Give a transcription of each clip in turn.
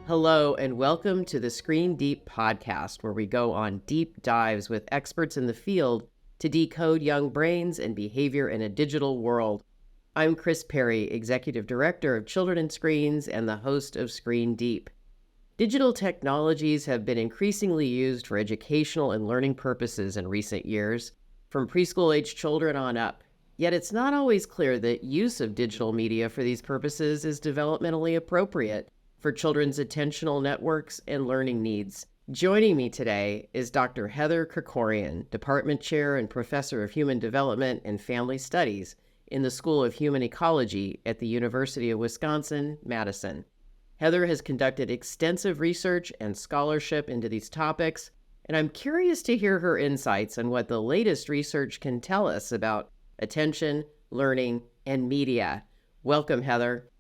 Hello, and welcome to the Screen Deep podcast, where we go on deep dives with experts in the field to decode young brains and behavior in a digital world. I'm Kris Perry, Executive Director of Children and Screens and the host of Screen Deep. Digital technologies have been increasingly used for educational and learning purposes in recent years, from preschool-age children on up. Yet it's not always clear that use of digital media for these purposes is developmentally appropriate for children's attentional networks and learning needs. Joining me today is Dr. Heather Kirkorian, Department Chair and Professor of Human Development and Family Studies in the School of Human Ecology at the University of Wisconsin-Madison. Heather has conducted extensive research and scholarship into these topics, and I'm curious to hear her insights on what the latest research can tell us about attention, learning, and media. Welcome, Heather.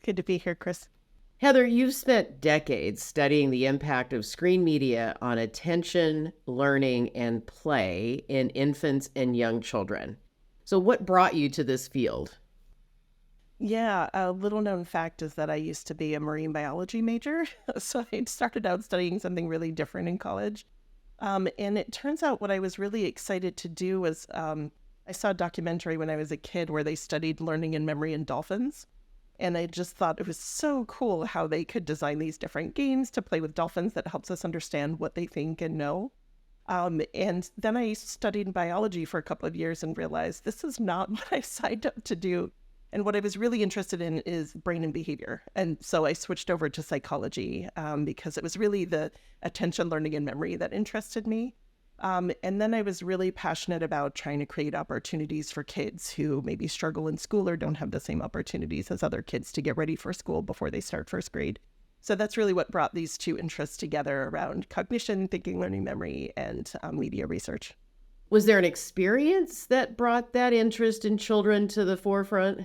Good to be here, Kris. Heather, you've spent decades studying the impact of screen media on attention, learning, and play in infants and young children. So what brought you to this field? Yeah, a little known fact is that I used to be a marine biology major. So I started out studying something really different in college. And it turns out what I was really excited to do was I saw a documentary when I was a kid where they studied learning and memory in dolphins. And I just thought it was so cool how they could design these different games to play with dolphins that helps us understand what they think and know. And then I studied biology for a couple of years and realized this is not what I signed up to do. And what I was really interested in is brain and behavior. And so I switched over to psychology because it was really the attention, learning, and memory that interested me. And then I was really passionate about trying to create opportunities for kids who maybe struggle in school or don't have the same opportunities as other kids to get ready for school before they start first grade. So that's really what brought these two interests together around cognition, thinking, learning, memory, and media research. Was there an experience that brought that interest in children to the forefront?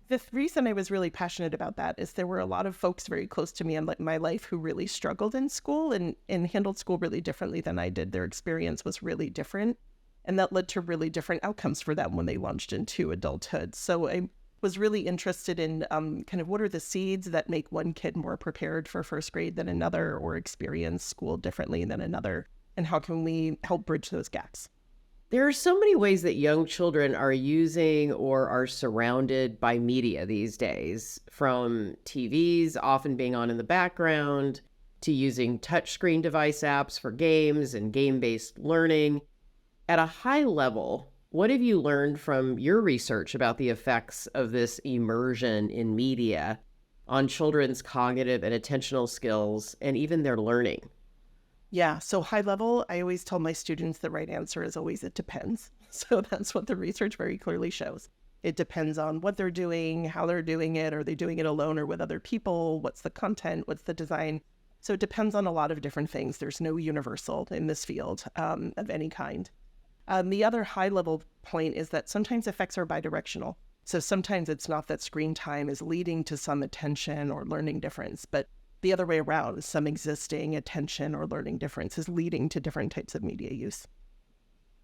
The reason I was really passionate about that is there were a lot of folks very close to me in my life who really struggled in school and handled school really differently than I did. Their experience was really different, and that led to really different outcomes for them when they launched into adulthood. So I was really interested in kind of what are the seeds that make one kid more prepared for first grade than another or experience school differently than another, and how can we help bridge those gaps? There are so many ways that young children are using or are surrounded by media these days, from TVs often being on in the background, to using touchscreen device apps for games and game-based learning. At a high level, what have you learned from your research about the effects of this immersion in media on children's cognitive and attentional skills and even their learning? Yeah, so high level, I always tell my students the right answer is always it depends. So that's what the research very clearly shows. It depends on what they're doing, how they're doing it. Are they doing it alone or with other people? What's the content? What's the design? So it depends on a lot of different things. There's no universal in this field of any kind. The other high level point is that sometimes effects are bidirectional. So sometimes it's not that screen time is leading to some attention or learning difference, but the other way around, some existing attention or learning difference is leading to different types of media use.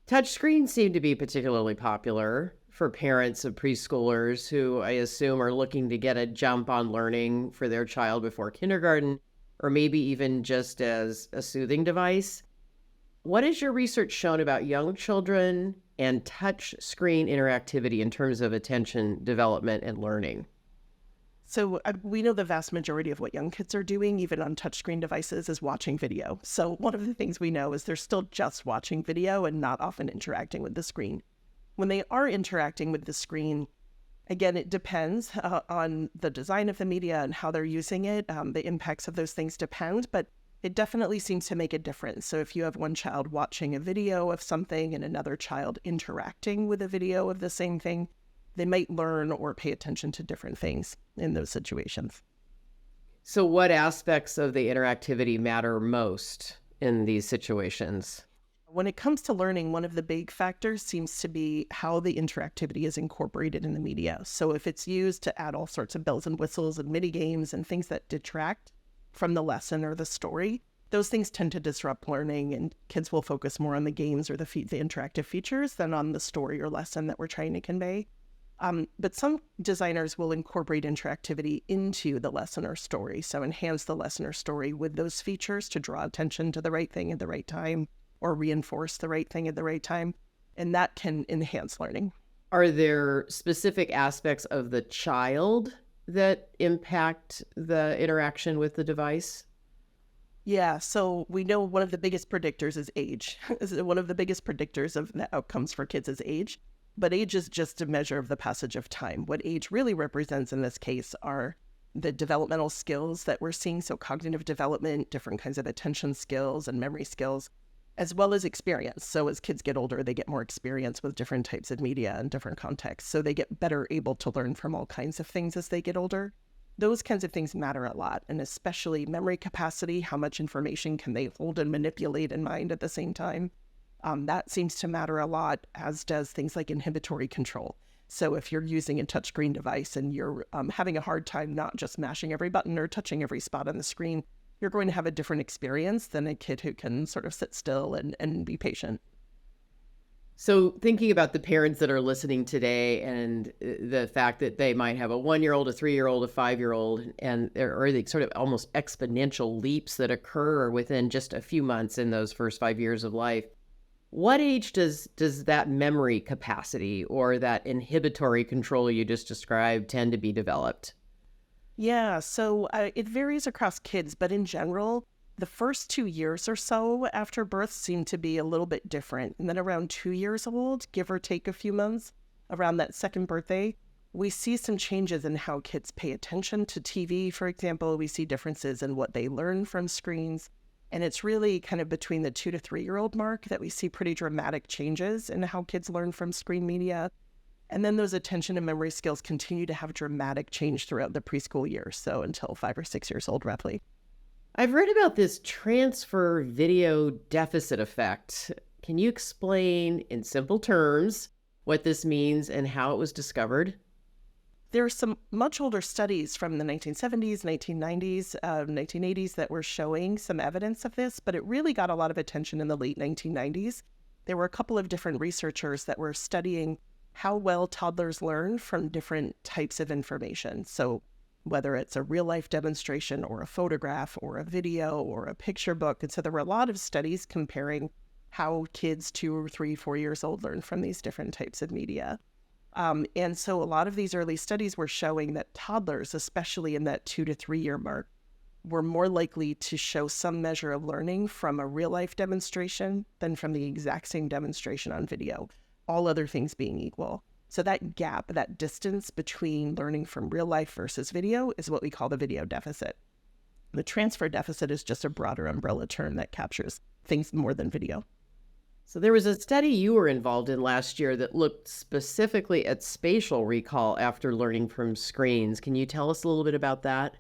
Touchscreens seem to be particularly popular for parents of preschoolers who I assume are looking to get a jump on learning for their child before kindergarten, or maybe even just as a soothing device. What has your research shown about young children and touchscreen interactivity in terms of attention development and learning? So we know the vast majority of what young kids are doing, even on touchscreen devices, is watching video. So one of the things we know is they're still just watching video and not often interacting with the screen. When they are interacting with the screen, again, it depends on the design of the media and how they're using it. The impacts of those things depend, but it definitely seems to make a difference. So if you have one child watching a video of something and another child interacting with a video of the same thing, they might learn or pay attention to different things in those situations. So what aspects of the interactivity matter most in these situations? When it comes to learning, one of the big factors seems to be how the interactivity is incorporated in the media. So if it's used to add all sorts of bells and whistles and mini games and things that detract from the lesson or the story, those things tend to disrupt learning, and kids will focus more on the games or the interactive features than on the story or lesson that we're trying to convey. But some designers will incorporate interactivity into the lesson or story. So enhance the lesson or story with those features to draw attention to the right thing at the right time or reinforce the right thing at the right time. And that can enhance learning. Are there specific aspects of the child that impact the interaction with the device? Yeah, so we know one of the biggest predictors is age. One of the biggest predictors of the outcomes for kids is age. But age is just a measure of the passage of time. What age really represents in this case are the developmental skills that we're seeing. So cognitive development, different kinds of attention skills and memory skills, as well as experience. So as kids get older, they get more experience with different types of media and different contexts. So they get better able to learn from all kinds of things as they get older. Those kinds of things matter a lot, and especially memory capacity, how much information can they hold and manipulate in mind at the same time. That seems to matter a lot, as does things like inhibitory control. So if you're using a touchscreen device and you're having a hard time not just mashing every button or touching every spot on the screen, you're going to have a different experience than a kid who can sort of sit still and be patient. So thinking about the parents that are listening today and the fact that they might have a 1-year-old, a 3-year-old, a 5-year-old, and there are the sort of almost exponential leaps that occur within just a few months in those first 5 years of life. What age does that memory capacity or that inhibitory control you just described tend to be developed? Yeah, so it varies across kids, but in general, the first 2 years or so after birth seem to be a little bit different. And then around 2 years old, give or take a few months, around that second birthday, we see some changes in how kids pay attention to TV, for example. We see differences in what they learn from screens. And it's really kind of between the 2 to 3-year-old mark that we see pretty dramatic changes in how kids learn from screen media. And then those attention and memory skills continue to have dramatic change throughout the preschool years, so until 5 or 6 years old, roughly. I've read about this transfer video deficit effect. Can you explain in simple terms what this means and how it was discovered? There are some much older studies from the 1970s, 1990s, 1980s that were showing some evidence of this, but it really got a lot of attention in the late 1990s. There were a couple of different researchers that were studying how well toddlers learn from different types of information. So whether it's a real-life demonstration or a photograph or a video or a picture book. And so there were a lot of studies comparing how kids 2 or 3, 4 years old learn from these different types of media. And so a lot of these early studies were showing that toddlers, especially in that 2 to 3 year mark, were more likely to show some measure of learning from a real-life demonstration than from the exact same demonstration on video, all other things being equal. So that gap, that distance between learning from real life versus video is what we call the video deficit. The transfer deficit is just a broader umbrella term that captures things more than video. So there was a study you were involved in last year that looked specifically at spatial recall after learning from screens. Can you tell us a little bit about that?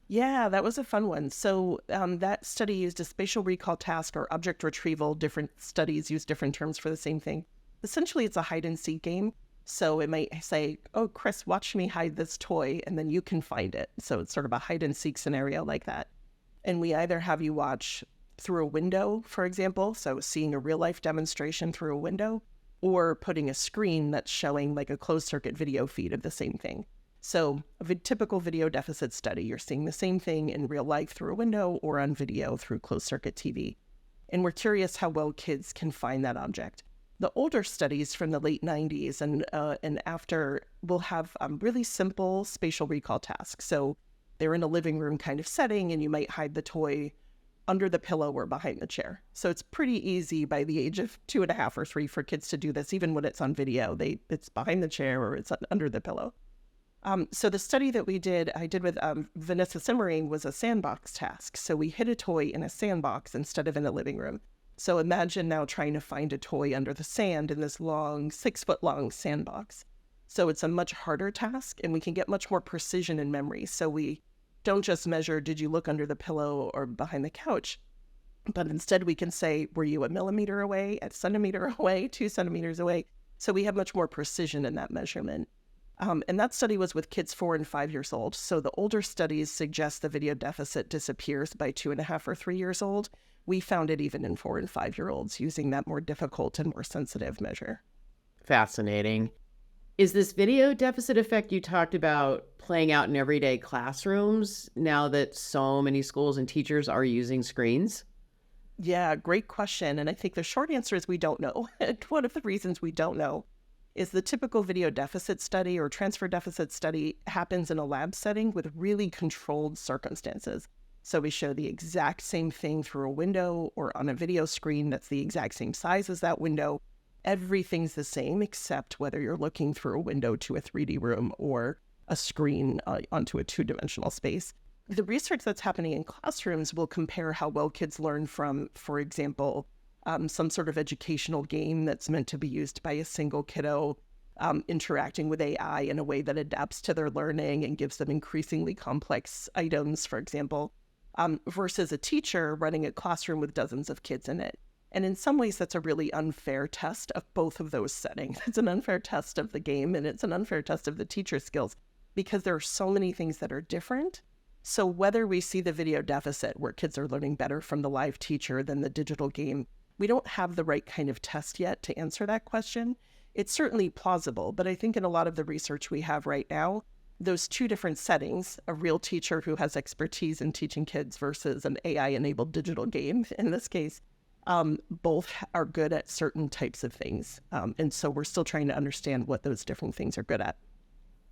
Yeah, that was a fun one. So that study used a spatial recall task or object retrieval. Different studies use different terms for the same thing. Essentially, it's a hide and seek game. So it might say, oh, Kris, watch me hide this toy, and then you can find it. So it's sort of a hide and seek scenario like that. And we either have you watch through a window, for example, so seeing a real life demonstration through a window, or putting a screen that's showing like a closed circuit video feed of the same thing. So a typical video deficit study, you're seeing the same thing in real life through a window or on video through closed circuit TV. And we're curious how well kids can find that object. The older studies from the late 90s and after will have really simple spatial recall tasks. So they're in a living room kind of setting, and you might hide the toy under the pillow or behind the chair. So it's pretty easy by the age of 2.5 or 3 for kids to do this, even when it's on video. It's behind the chair or it's under the pillow. So the study that I did with Vanessa Simmering was a sandbox task. So we hid a toy in a sandbox instead of in a living room. So imagine now trying to find a toy under the sand in this long, 6-foot-long sandbox. So it's a much harder task, and we can get much more precision in memory. So we don't just measure, did you look under the pillow or behind the couch? But instead we can say, were you a millimeter away, a centimeter away, 2 centimeters away? So we have much more precision in that measurement. And that study was with kids 4 and 5 years old. So the older studies suggest the video deficit disappears by 2.5 or 3 years old. We found it even in 4 and 5 year olds using that more difficult and more sensitive measure. Fascinating. Is this video deficit effect you talked about playing out in everyday classrooms now that so many schools and teachers are using screens? Yeah, great question. And I think the short answer is we don't know. And one of the reasons we don't know is the typical video deficit study or transfer deficit study happens in a lab setting with really controlled circumstances. So we show the exact same thing through a window or on a video screen that's the exact same size as that window. Everything's the same except whether you're looking through a window to a 3D room or a screen onto a two-dimensional space. The research that's happening in classrooms will compare how well kids learn from, for example, some sort of educational game that's meant to be used by a single kiddo, interacting with AI in a way that adapts to their learning and gives them increasingly complex items, for example, versus a teacher running a classroom with dozens of kids in it. And in some ways, that's a really unfair test of both of those settings. It's an unfair test of the game, and it's an unfair test of the teacher skills because there are so many things that are different. So whether we see the video deficit where kids are learning better from the live teacher than the digital game, we don't have the right kind of test yet to answer that question. It's certainly plausible, but I think in a lot of the research we have right now, those two different settings, a real teacher who has expertise in teaching kids versus an AI-enabled digital game, in this case, both are good at certain types of things. And so we're still trying to understand what those different things are good at.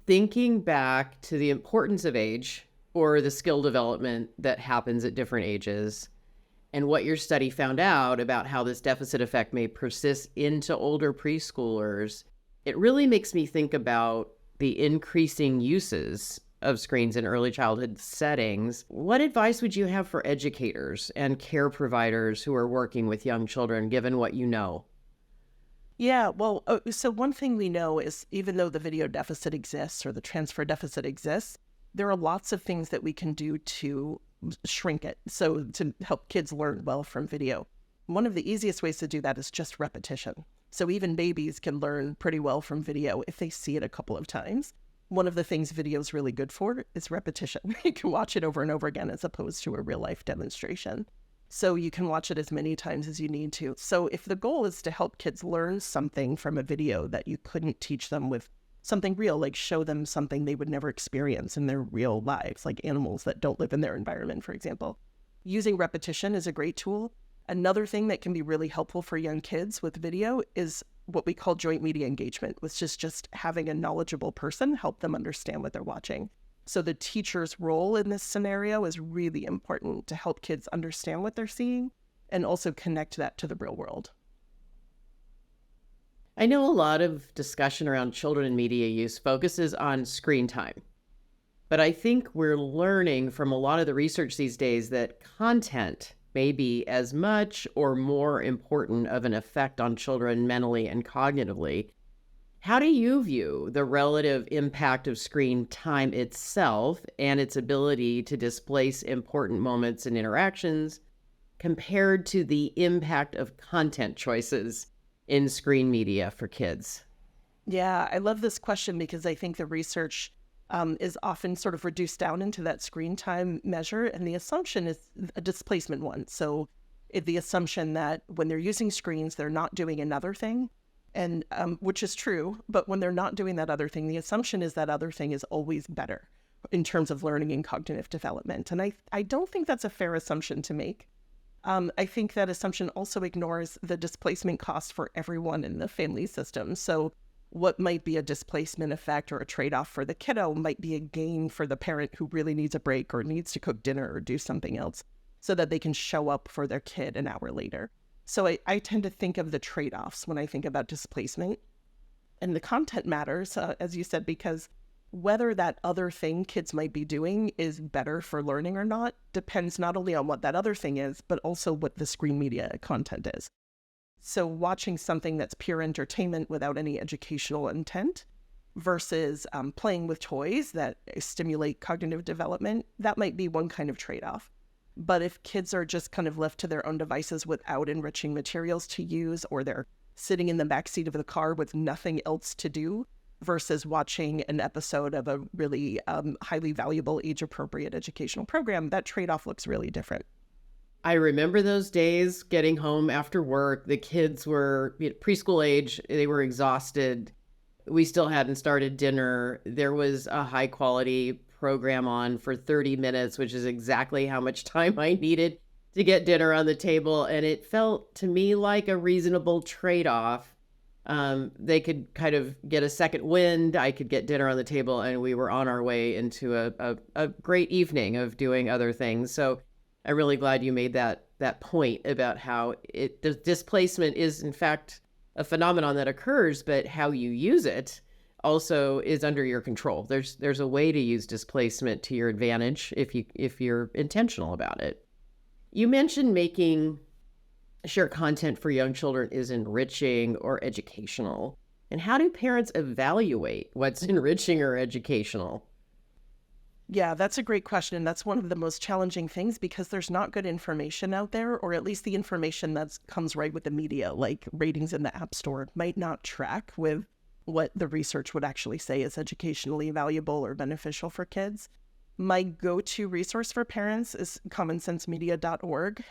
Thinking back to the importance of age or the skill development that happens at different ages, and what your study found out about how this deficit effect may persist into older preschoolers, it really makes me think about the increasing uses of screens in early childhood settings. What advice would you have for educators and care providers who are working with young children, given what you know? Yeah, well, so one thing we know is even though the video deficit exists or the transfer deficit exists, there are lots of things that we can do to shrink it. So to help kids learn well from video. One of the easiest ways to do that is just repetition. So even babies can learn pretty well from video if they see it a couple of times. One of the things video is really good for is repetition. You can watch it over and over again as opposed to a real life demonstration. So you can watch it as many times as you need to. So if the goal is to help kids learn something from a video that you couldn't teach them with something real, like show them something they would never experience in their real lives, like animals that don't live in their environment, for example, using repetition is a great tool. Another thing that can be really helpful for young kids with video is what we call joint media engagement, which is just having a knowledgeable person help them understand what they're watching. So the teacher's role in this scenario is really important to help kids understand what they're seeing and also connect that to the real world. I know a lot of discussion around children and media use focuses on screen time, but I think we're learning from a lot of the research these days that content may be as much or more important of an effect on children mentally and cognitively. How do you view the relative impact of screen time itself and its ability to displace important moments and interactions compared to the impact of content choices in screen media for kids? Yeah, I love this question because I think the research is often sort of reduced down into that screen time measure. And the assumption is a displacement one. So the assumption that when they're using screens, they're not doing another thing, and which is true. But when they're not doing that other thing, the assumption is that other thing is always better in terms of learning and cognitive development. And I don't think that's a fair assumption to make. I think that assumption also ignores the displacement cost for everyone in the family system. So what might be a displacement effect or a trade-off for the kiddo might be a gain for the parent who really needs a break or needs to cook dinner or do something else so that they can show up for their kid an hour later. So I tend to think of the trade-offs when I think about displacement. And the content matters, as you said, because whether that other thing kids might be doing is better for learning or not depends not only on what that other thing is, but also what the screen media content is. So watching something that's pure entertainment without any educational intent versus playing with toys that stimulate cognitive development, that might be one kind of trade-off. But if kids are just kind of left to their own devices without enriching materials to use, or they're sitting in the backseat of the car with nothing else to do versus watching an episode of a really highly valuable age-appropriate educational program, that trade-off looks really different. I remember those days getting home after work. The kids were preschool age, they were exhausted. we still hadn't started dinner. There was a high quality program on for 30 minutes, which is exactly how much time I needed to get dinner on the table. And it felt to me like a reasonable trade-off. They could kind of get a second wind. I could get dinner on the table, and we were on our way into a great evening of doing other things. So I'm really glad you made that point about how the displacement is in fact a phenomenon that occurs, but how you use it also is under your control. There's a way to use displacement to your advantage if you're intentional about it. You mentioned making sure content for young children is enriching or educational. And how do parents evaluate what's enriching or educational? Yeah, that's a great question. And that's one of the most challenging things because there's not good information out there, or at least the information that comes right with the media, like ratings in the App Store, might not track with what the research would actually say is educationally valuable or beneficial for kids. My go-to resource for parents is commonsensemedia.org.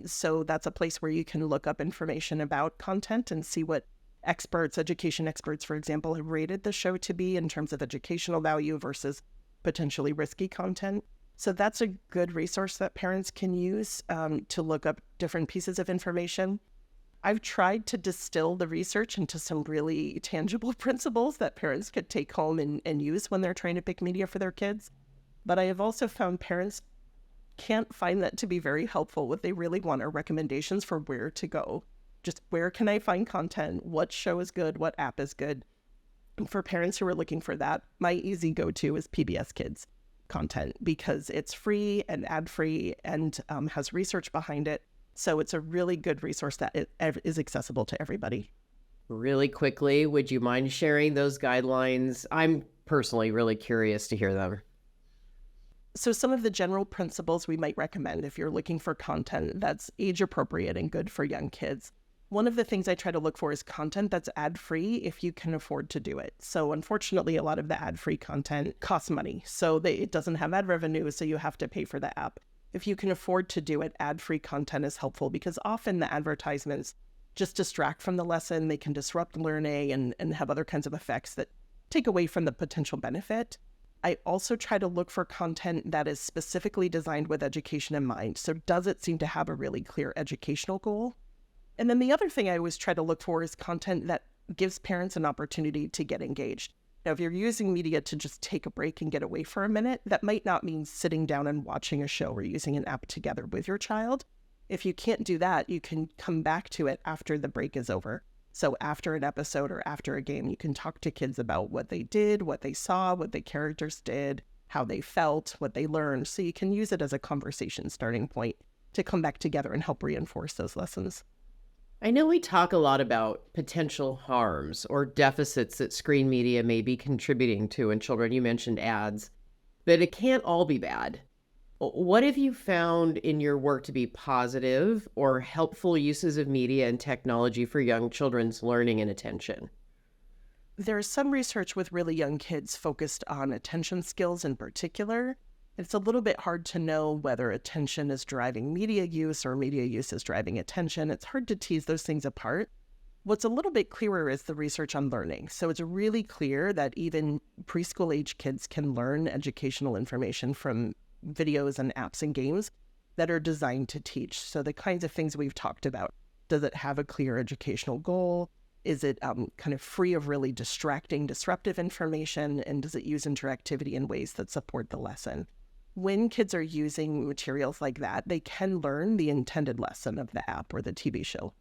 So that's a place where you can look up information about content and see what education experts, for example, have rated the show to be in terms of educational value versus potentially risky content. So that's a good resource that parents can use to look up different pieces of information. I've tried to distill the research into some really tangible principles that parents could take home and use when they're trying to pick media for their kids. But I have also found parents can't find that to be very helpful. What they really want are recommendations for where to go. Just where can I find content? What show is good? What app is good? And for parents who are looking for that, my easy go-to is PBS Kids content because it's free and ad-free and has research behind it. So it's a really good resource that is accessible to everybody. Really quickly, would you mind sharing those guidelines? I'm personally really curious to hear them. So some of the general principles we might recommend if you're looking for content that's age appropriate and good for young kids. One of the things I try to look for is content that's ad-free if you can afford to do it. So unfortunately, a lot of the ad-free content costs money. So it doesn't have ad revenue, so you have to pay for the app. If you can afford to do it, ad-free content is helpful because often the advertisements just distract from the lesson. They can disrupt learning and have other kinds of effects that take away from the potential benefit. I also try to look for content that is specifically designed with education in mind. So does it seem to have a really clear educational goal? And then the other thing I always try to look for is content that gives parents an opportunity to get engaged. Now, if you're using media to just take a break and get away for a minute, that might not mean sitting down and watching a show or using an app together with your child. If you can't do that, you can come back to it after the break is over. So after an episode or after a game, you can talk to kids about what they did, what they saw, what the characters did, how they felt, what they learned. So you can use it as a conversation starting point to come back together and help reinforce those lessons. I know we talk a lot about potential harms or deficits that screen media may be contributing to in children. You mentioned ads, but it can't all be bad. What have you found in your work to be positive or helpful uses of media and technology for young children's learning and attention? There's some research with really young kids focused on attention skills in particular. It's a little bit hard to know whether attention is driving media use or media use is driving attention. It's hard to tease those things apart. What's a little bit clearer is the research on learning. So it's really clear that even preschool age kids can learn educational information from videos and apps and games that are designed to teach. So the kinds of things we've talked about. Does it have a clear educational goal? Is it kind of free of really distracting, disruptive information? And does it use interactivity in ways that support the lesson? When kids are using materials like that, they can learn the intended lesson of the app or the TV show.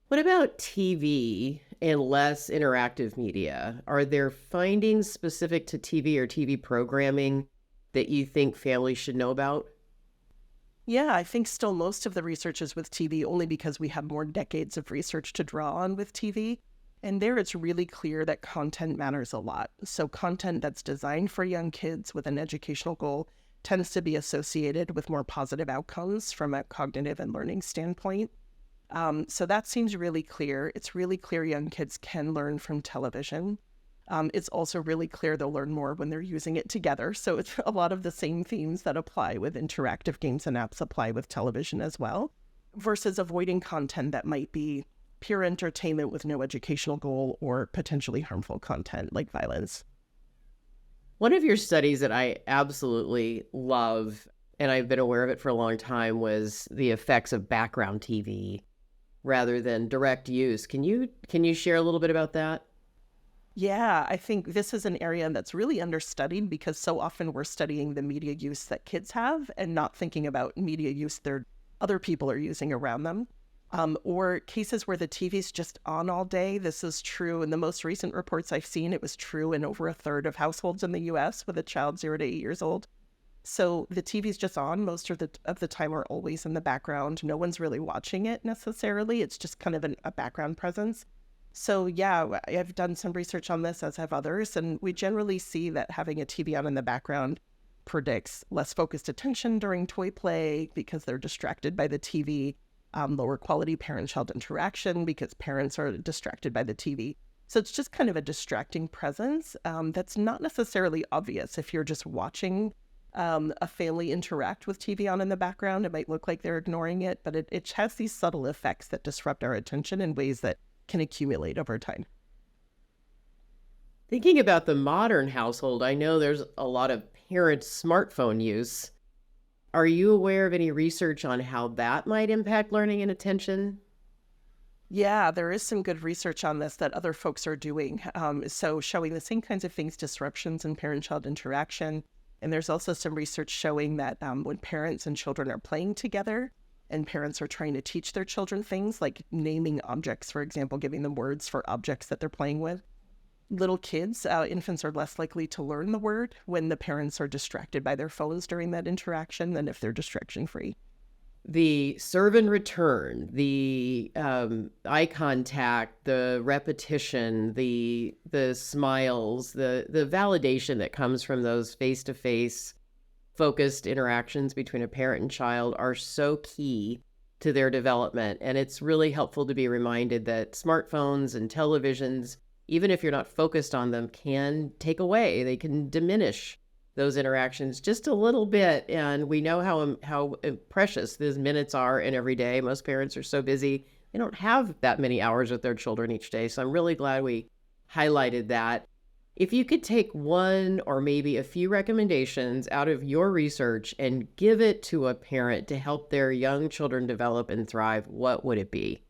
What about TV and less interactive media? Are there findings specific to TV or TV programming that you think families should know about? Yeah, I think still most of the research is with TV only because we have more decades of research to draw on with TV. And there it's really clear that content matters a lot. So content that's designed for young kids with an educational goal tends to be associated with more positive outcomes from a cognitive and learning standpoint. So that seems really clear. It's really clear young kids can learn from television. It's also really clear they'll learn more when they're using it together. So it's a lot of the same themes that apply with interactive games and apps apply with television as well, versus avoiding content that might be pure entertainment with no educational goal or potentially harmful content like violence. One of your studies that I absolutely love, and I've been aware of it for a long time, was the effects of background TV rather than direct use. Can you share a little bit about that? Yeah, I think this is an area that's really understudied because so often we're studying the media use that kids have and not thinking about media use that other people are using around them. Or cases where the TV's just on all day. This is true in the most recent reports I've seen. It was true in over a third of households in the US with a child 0 to 8 years old. So the TV's just on most of the time, or always in the background. No one's really watching it necessarily. It's just kind of a background presence. So yeah, I've done some research on this, as have others, and we generally see that having a TV on in the background predicts less focused attention during toy play because they're distracted by the TV, lower quality parent-child interaction because parents are distracted by the TV. So it's just kind of a distracting presence that's not necessarily obvious if you're just watching a family interact with TV on in the background. It might look like they're ignoring it, but it has these subtle effects that disrupt our attention in ways that can accumulate over time. Thinking about the modern household, I know there's a lot of parent smartphone use. Are you aware of any research on how that might impact learning and attention? Yeah, there is some good research on this that other folks are doing. So showing the same kinds of things, disruptions in parent-child interaction. And there's also some research showing that when parents and children are playing together and parents are trying to teach their children things like naming objects, for example, giving them words for objects that they're playing with, little kids, infants are less likely to learn the word when the parents are distracted by their phones during that interaction than if they're distraction-free. The serve and return, the eye contact, the repetition, the smiles, the validation that comes from those face-to-face focused interactions between a parent and child are so key to their development. And it's really helpful to be reminded that smartphones and televisions, even if you're not focused on them, can take away, they can diminish those interactions just a little bit. And we know how precious those minutes are in every day. Most parents are so busy, they don't have that many hours with their children each day. So I'm really glad we highlighted that. If you could take one or maybe a few recommendations out of your research and give it to a parent to help their young children develop and thrive, what would it be?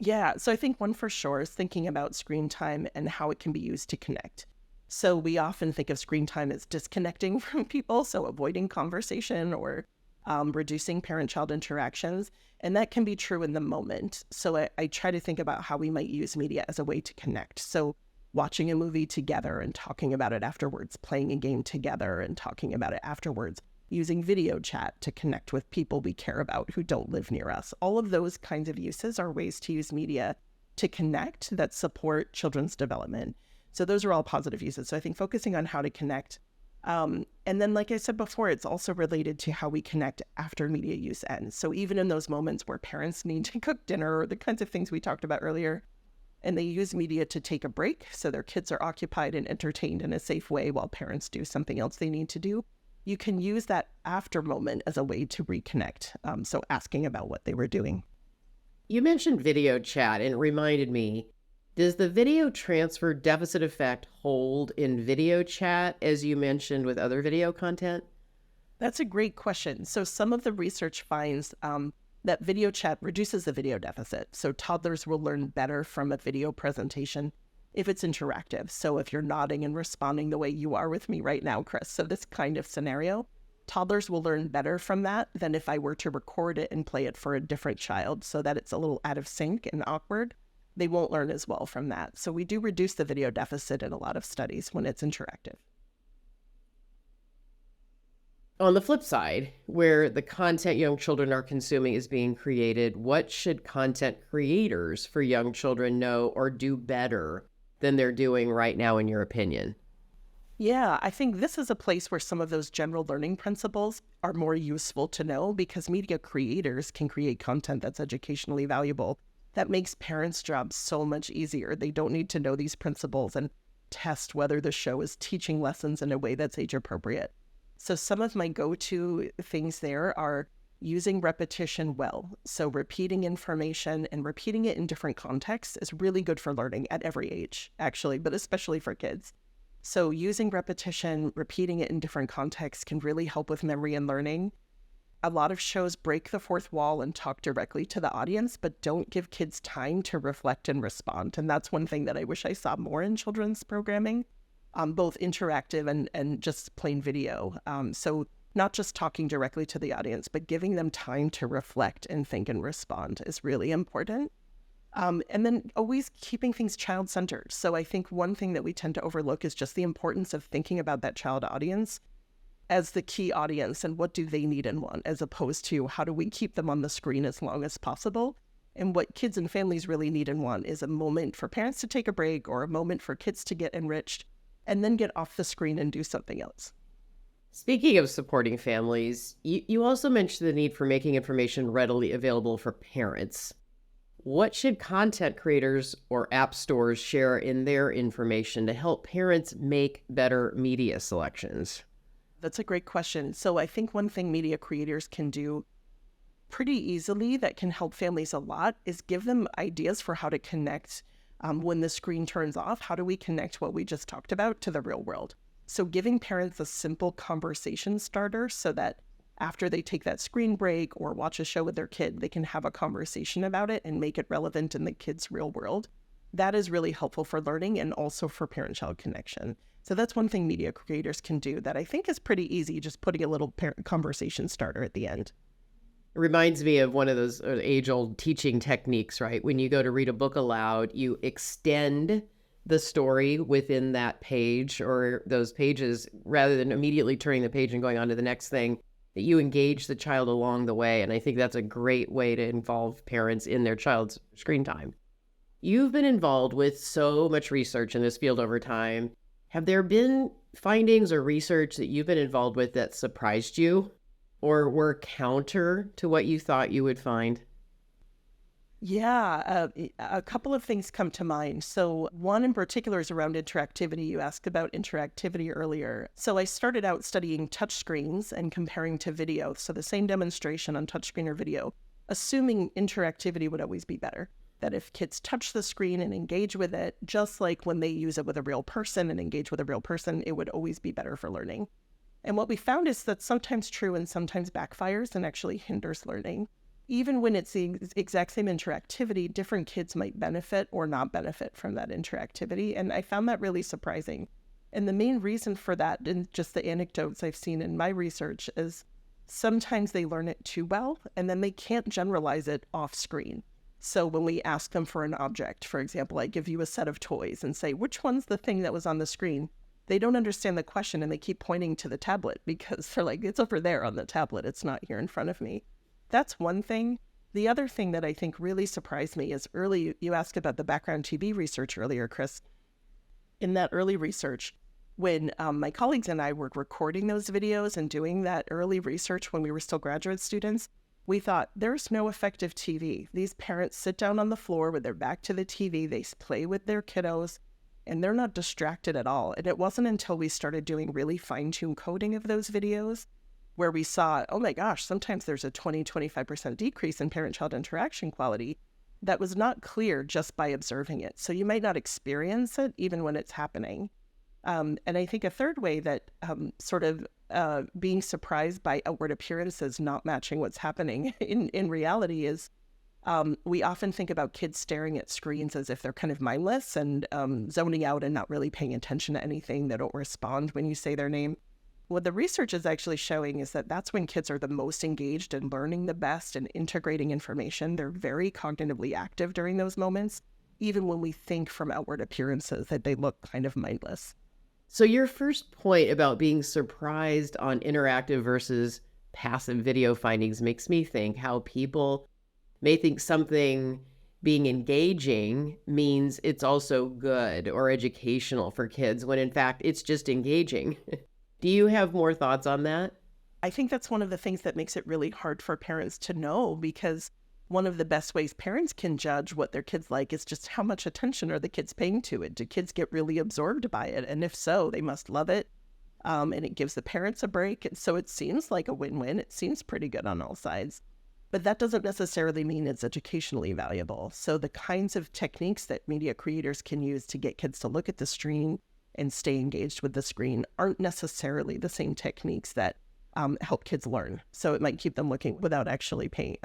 Yeah, so I think one for sure is thinking about screen time and how it can be used to connect. So we often think of screen time as disconnecting from people, so avoiding conversation or reducing parent-child interactions. And that can be true in the moment. So I try to think about how we might use media as a way to connect. So watching a movie together and talking about it afterwards, playing a game together and talking about it afterwards, using video chat to connect with people we care about who don't live near us. All of those kinds of uses are ways to use media to connect that support children's development. So those are all positive uses. So I think focusing on how to connect. And then, like I said before, it's also related to how we connect after media use ends. So even in those moments where parents need to cook dinner or the kinds of things we talked about earlier, and they use media to take a break so their kids are occupied and entertained in a safe way while parents do something else they need to do, you can use that after moment as a way to reconnect. So asking about what they were doing. You mentioned video chat and it reminded me, does the video transfer deficit effect hold in video chat as you mentioned with other video content? That's a great question. So some of the research finds that video chat reduces the video deficit. So toddlers will learn better from a video presentation if it's interactive. So if you're nodding and responding the way you are with me right now, Kris, so this kind of scenario, toddlers will learn better from that than if I were to record it and play it for a different child so that it's a little out of sync and awkward. They won't learn as well from that. So we do reduce the video deficit in a lot of studies when it's interactive. On the flip side, where the content young children are consuming is being created, what should content creators for young children know or do better than they're doing right now, in your opinion? Yeah, I think this is a place where some of those general learning principles are more useful to know because media creators can create content that's educationally valuable. That makes parents' jobs so much easier. They don't need to know these principles and test whether the show is teaching lessons in a way that's age appropriate. So some of my go-to things there are using repetition well. So repeating information and repeating it in different contexts is really good for learning at every age, actually, but especially for kids. So using repetition, repeating it in different contexts can really help with memory and learning. A lot of shows break the fourth wall and talk directly to the audience, but don't give kids time to reflect and respond. And that's one thing that I wish I saw more in children's programming, both interactive and just plain video. So not just talking directly to the audience, but giving them time to reflect and think and respond is really important. And then always keeping things child-centered. So I think one thing that we tend to overlook is just the importance of thinking about that child audience as the key audience and what do they need and want, as opposed to how do we keep them on the screen as long as possible. And what kids and families really need and want is a moment for parents to take a break or a moment for kids to get enriched and then get off the screen and do something else. Speaking of supporting families, you also mentioned the need for making information readily available for parents. What should content creators or app stores share in their information to help parents make better media selections? That's a great question. So I think one thing media creators can do pretty easily that can help families a lot is give them ideas for how to connect when the screen turns off. How do we connect what we just talked about to the real world? So giving parents a simple conversation starter so that after they take that screen break or watch a show with their kid, they can have a conversation about it and make it relevant in the kid's real world. That is really helpful for learning and also for parent-child connection. So that's one thing media creators can do that I think is pretty easy, just putting a little conversation starter at the end. It reminds me of one of those age-old teaching techniques, right? When you go to read a book aloud, you extend the story within that page or those pages rather than immediately turning the page and going on to the next thing, that you engage the child along the way. And I think that's a great way to involve parents in their child's screen time. You've been involved with so much research in this field over time. Have there been findings or research that you've been involved with that surprised you or were counter to what you thought you would find? Yeah, a couple of things come to mind. So one in particular is around interactivity. You asked about interactivity earlier. So I started out studying touchscreens and comparing to video. So the same demonstration on touchscreen or video, assuming interactivity would always be better. That if kids touch the screen and engage with it, just like when they use it with a real person and engage with a real person, it would always be better for learning. And what we found is that's sometimes true and sometimes backfires and actually hinders learning. Even when it's the exact same interactivity, different kids might benefit or not benefit from that interactivity. And I found that really surprising. And the main reason for that, and just the anecdotes I've seen in my research, is sometimes they learn it too well and then they can't generalize it off screen. So when we ask them for an object, for example, I give you a set of toys and say, which one's the thing that was on the screen? They don't understand the question and they keep pointing to the tablet because they're like, it's over there on the tablet. It's not here in front of me. That's one thing. The other thing that I think really surprised me is early, you asked about the background TV research earlier, Kris. In that early research, when my colleagues and I were recording those videos and doing that early research when we were still graduate students, we thought there's no effective TV. These parents sit down on the floor with their back to the TV, they play with their kiddos, and they're not distracted at all. And it wasn't until we started doing really fine-tuned coding of those videos where we saw, oh my gosh, sometimes there's a 20-25% decrease in parent-child interaction quality that was not clear just by observing it. So you might not experience it even when it's happening. And I think a third way that being surprised by outward appearances not matching what's happening in reality is we often think about kids staring at screens as if they're kind of mindless and zoning out and not really paying attention to anything. They don't respond when you say their name. What the research is actually showing is that that's when kids are the most engaged and learning the best and integrating information. They're very cognitively active during those moments, even when we think from outward appearances that they look kind of mindless. So your first point about being surprised on interactive versus passive video findings makes me think how people may think something being engaging means it's also good or educational for kids, when in fact it's just engaging. Do you have more thoughts on that? I think that's one of the things that makes it really hard for parents to know, because one of the best ways parents can judge what their kids like is just how much attention are the kids paying to it. Do kids get really absorbed by it? And if so, they must love it. and it gives the parents a break. And so it seems like a win-win. It seems pretty good on all sides. But that doesn't necessarily mean it's educationally valuable. So the kinds of techniques that media creators can use to get kids to look at the screen and stay engaged with the screen aren't necessarily the same techniques that help kids learn. So it might keep them looking without actually paying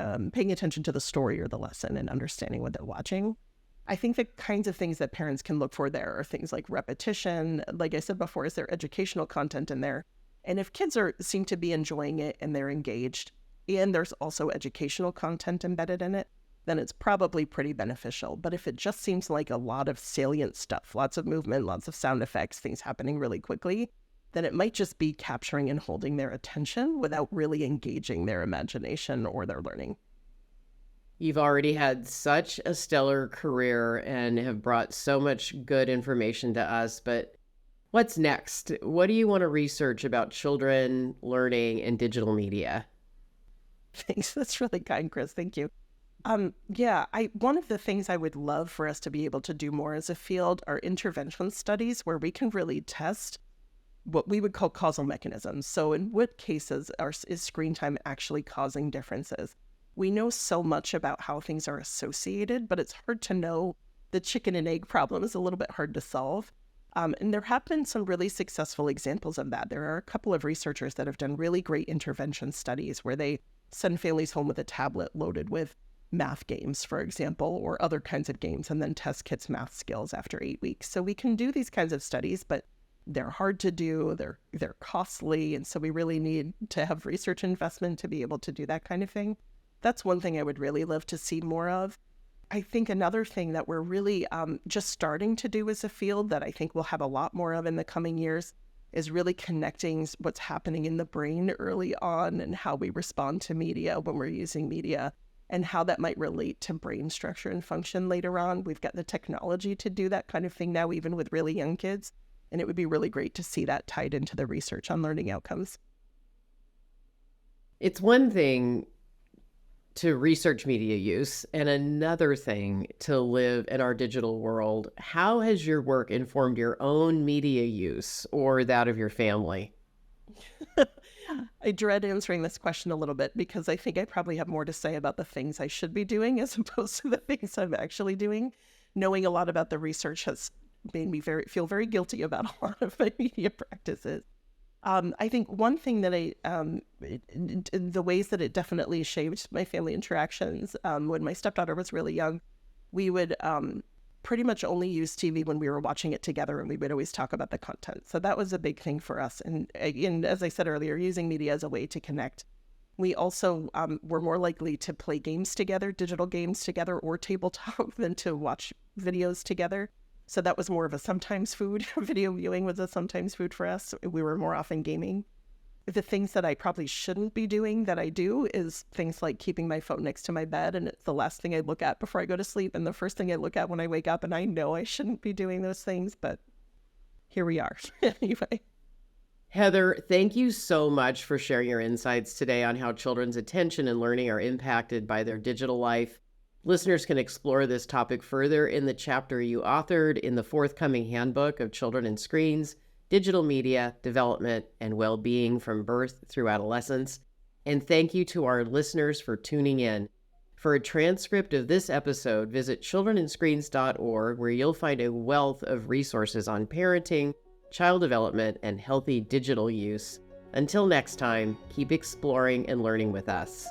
attention to the story or the lesson and understanding what they're watching. I think the kinds of things that parents can look for there are things like repetition. Like I said before, is there educational content in there? And if kids seem to be enjoying it and they're engaged, and there's also educational content embedded in it, then it's probably pretty beneficial. But if it just seems like a lot of salient stuff, lots of movement, lots of sound effects, things happening really quickly, then it might just be capturing and holding their attention without really engaging their imagination or their learning. You've already had such a stellar career and have brought so much good information to us, but what's next? What do you want to research about children, learning, and digital media? Thanks. That's really kind, Kris. Thank you. One of the things I would love for us to be able to do more as a field are intervention studies where we can really test what we would call causal mechanisms. So in what cases is screen time actually causing differences? We know so much about how things are associated, but it's hard to know. The chicken and egg problem is a little bit hard to solve. And there have been some really successful examples of that. There are a couple of researchers that have done really great intervention studies where they send families home with a tablet loaded with math games, for example, or other kinds of games, and then test kids' math skills after 8 weeks. So we can do these kinds of studies, but they're hard to do, they're costly, and so we really need to have research investment to be able to do that kind of thing. That's one thing I would really love to see more of. I think another thing that we're really just starting to do as a field that I think we'll have a lot more of in the coming years is really connecting what's happening in the brain early on and how we respond to media when we're using media and how that might relate to brain structure and function later on. We've got the technology to do that kind of thing now, even with really young kids. And it would be really great to see that tied into the research on learning outcomes. It's one thing to research media use and another thing to live in our digital world. How has your work informed your own media use or that of your family? I dread answering this question a little bit because I think I probably have more to say about the things I should be doing as opposed to the things I'm actually doing. Knowing a lot about the research has made me feel very guilty about a lot of my media practices. I think one thing that the ways that it definitely shaped my family interactions, when my stepdaughter was really young, we would pretty much only use TV when we were watching it together, and we would always talk about the content. So that was a big thing for us. And as I said earlier, using media as a way to connect. We also were more likely to play games together, digital games together, or tabletop than to watch videos together. So that was more of a sometimes food. Video viewing was a sometimes food for us. We were more often gaming. The things that I probably shouldn't be doing that I do is things like keeping my phone next to my bed, and it's the last thing I look at before I go to sleep and the first thing I look at when I wake up, and I know I shouldn't be doing those things, but here we are. Anyway. Heather, thank you so much for sharing your insights today on how children's attention and learning are impacted by their digital life. Listeners can explore this topic further in the chapter you authored in the forthcoming Handbook of Children and Screens, Digital Media, Development, and Well-Being from Birth through Adolescence. And thank you to our listeners for tuning in. For a transcript of this episode, visit childrenandscreens.org, where you'll find a wealth of resources on parenting, child development, and healthy digital use. Until next time, keep exploring and learning with us.